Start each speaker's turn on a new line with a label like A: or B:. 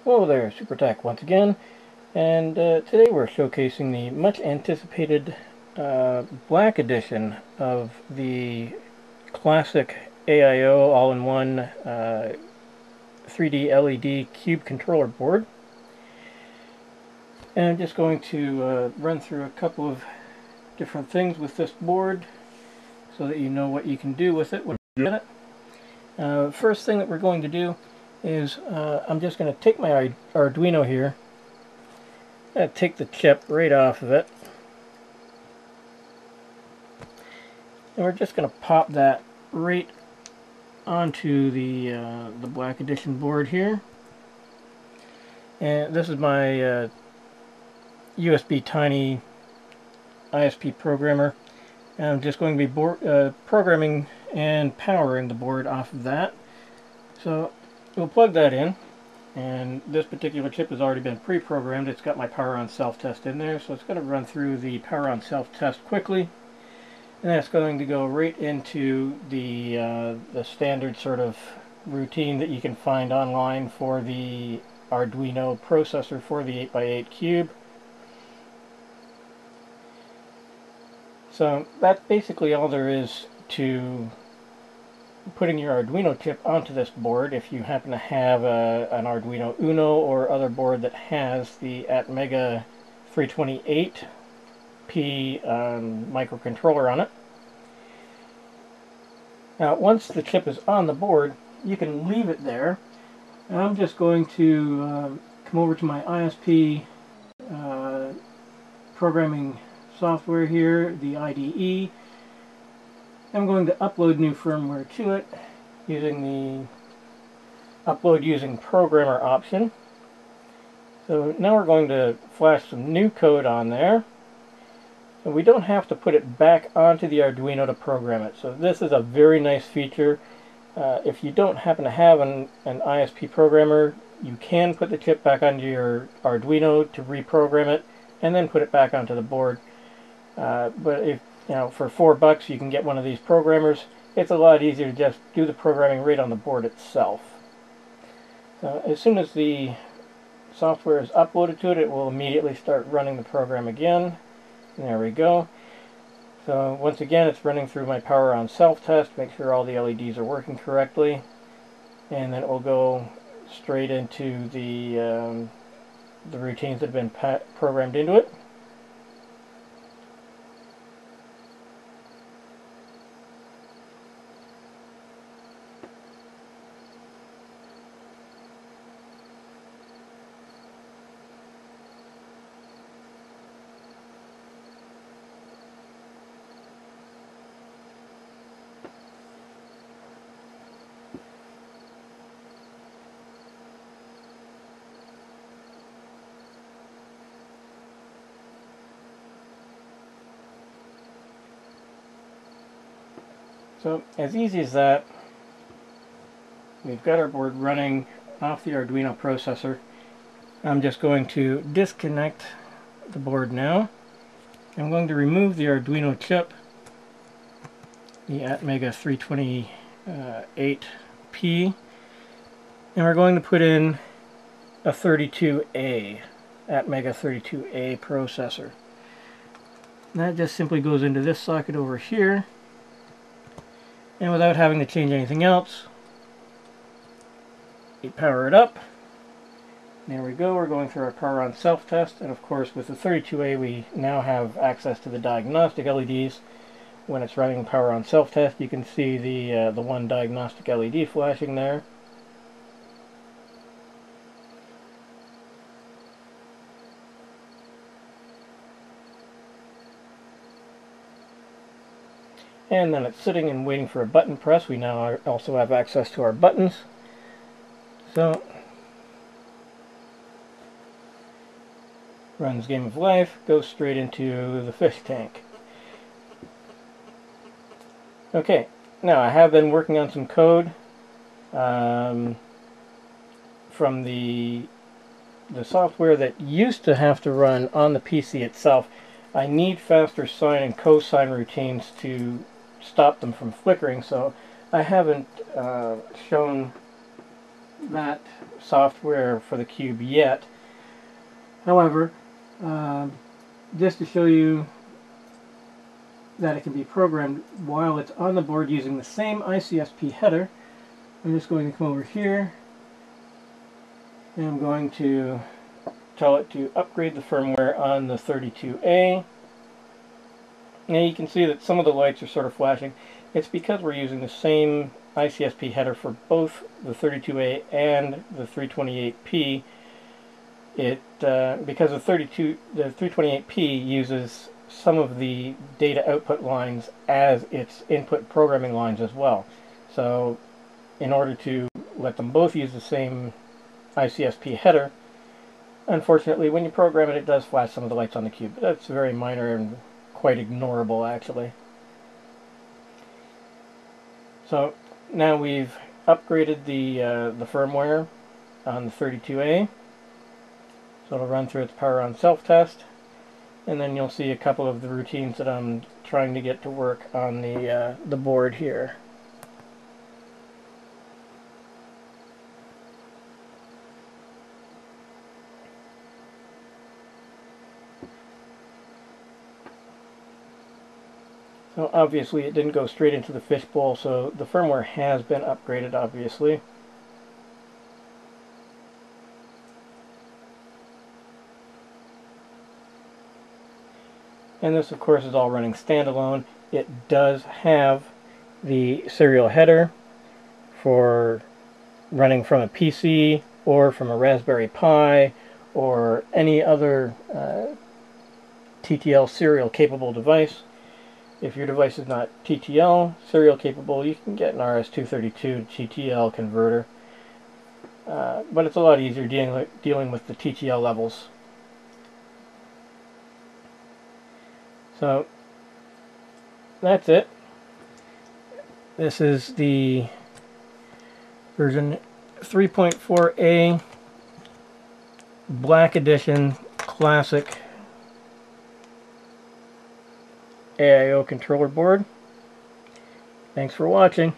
A: Hello there, SuperTech once again, and today we're showcasing the much anticipated black edition of the classic AIO all-in-one 3D LED cube controller board. And I'm just going to run through a couple of different things with this board so that you know what you can do with it when you get it. First thing that we're going to do is I'm just going to take my Arduino here, take the chip right off of it, and we're just going to pop that right onto the Black Edition board here. And this is my USB Tiny ISP programmer, and I'm just going to be programming and powering the board off of that. So we'll plug that in, and this particular chip has already been pre-programmed. It's got my power on self-test in there, so it's going to run through the power on self-test quickly, and that's going to go right into the standard sort of routine that you can find online for the Arduino processor for the 8x8 cube. So that's basically all there is to putting your Arduino chip onto this board. If you happen to have an Arduino Uno or other board that has the Atmega 328P microcontroller on it. Now once the chip is on the board, you can leave it there. And I'm just going to come over to my ISP programming software here, the IDE. I'm going to upload new firmware to it using the upload using programmer option. So now we're going to flash some new code on there. And we don't have to put it back onto the Arduino to program it. So this is a very nice feature. If you don't happen to have an ISP programmer, you can put the chip back onto your Arduino to reprogram it and then put it back onto the board. But if for $4 you can get one of these programmers. It's a lot easier to just do the programming right on the board itself. As soon as the software is uploaded to it, it will immediately start running the program again. And there we go. So once again, it's running through my power on self-test, make sure all the LEDs are working correctly, and then it will go straight into the routines that have been programmed into it. So as easy as that, we've got our board running off the Arduino processor. I'm just going to disconnect the board now. I'm going to remove the Arduino chip, the Atmega 328P, and we're going to put in a 32A, Atmega 32A processor. And that just simply goes into this socket over here. And without having to change anything else, you power it up. There we go, we're going through our power on self-test, and of course with the 32A we now have access to the diagnostic LEDs. When it's running power on self-test, you can see the one diagnostic LED flashing there. And then it's sitting and waiting for a button press. We now also have access to our buttons. So, runs Game of Life, goes straight into the fish tank. Okay, now I have been working on some code from the software that used to have to run on the PC itself. I need faster sine and cosine routines to stop them from flickering, so I haven't shown format software for the cube yet. However, just to show you that it can be programmed while it's on the board using the same ICSP header, I'm just going to come over here and I'm going to tell it to upgrade the firmware on the 32A. Now you can see that some of the lights are sort of flashing. It's because we're using the same ICSP header for both the 32A and the 328P. Because the 328P uses some of the data output lines as its input programming lines as well. So in order to let them both use the same ICSP header, unfortunately when you program it, it does flash some of the lights on the cube. But that's very minor and quite ignorable actually. So now we've upgraded the firmware on the 32A. So it'll run through its power on self-test, and then you'll see a couple of the routines that I'm trying to get to work on the board here. So obviously it didn't go straight into the fishbowl, so the firmware has been upgraded obviously. And this, of course, is all running standalone. It does have the serial header for running from a PC or from a Raspberry Pi or any other TTL serial capable device. If your device is not TTL serial capable, you can get an RS-232 TTL converter. But it's a lot easier dealing with the TTL levels. So that's it. This is the version 3.4A Black Edition Classic AIO controller board. Thanks for watching.